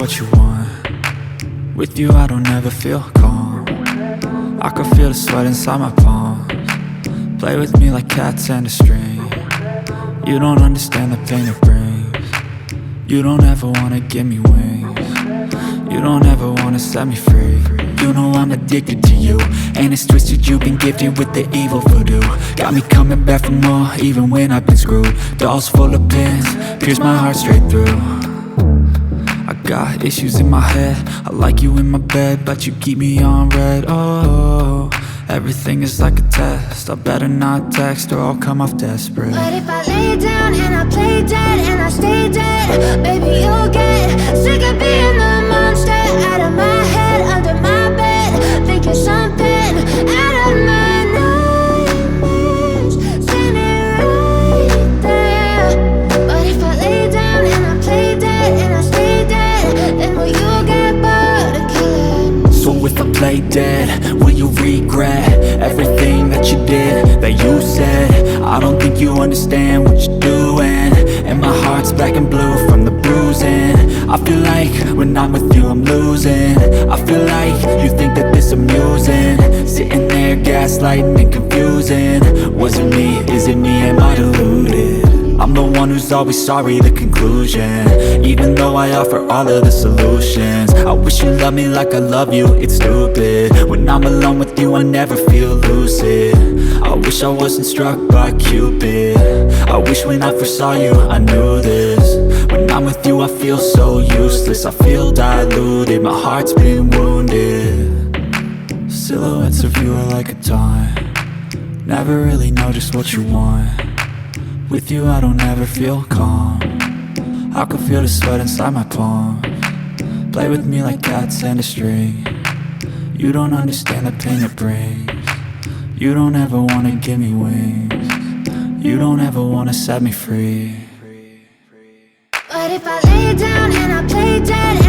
what you want. With you I don't ever feel calm. I can feel the sweat inside my palms. Play with me like cats and a string. You don't understand the pain it brings. You don't ever wanna give me wings. You don't ever wanna set me free. You know I'm addicted to you, and it's twisted, you've been gifted with the evil voodoo. Got me coming back for more, even when I've been screwed. Dolls full of pins, pierce my heart straight through. I got issues in my head, I like you in my bed, but you keep me on red. Oh, everything is like a test, I better not text or I'll come off desperate. But if I lay down and I play dead and I stay dead, baby you'll get sick of being the monster out of my head, under my bed, thinking something out of my nightmares, standing right there. But if I lay down and I play dead and I stay dead, then will you get bored of killing? So if I play dead, will you regret everything that you did, that you said? I don't think you understand what you're doing, and my heart's black and blue from the bruising. I feel like when I'm with you I'm losing. I feel like you think that this amusing, sitting there gaslighting and confusing. Was it me? Is it me? Am I deluded? I'm the one who's always sorry, the conclusion, even though I offer all of the solutions. I wish you loved me like I love you, it's stupid. When I'm alone with you I never feel lucid. I wish I wasn't struck by Cupid. I wish when I first saw you I knew this. When I'm with you I feel so useless, I feel diluted, my heart's been wounded. Silhouettes of you are like a taunt, never really know just what you want. With you I don't ever feel calm, I can feel the sweat inside my palms. Play with me like cats and a string. You don't understand the pain it brings. You don't ever wanna give me wings. You don't ever wanna set me free. But if I lay down and I play dead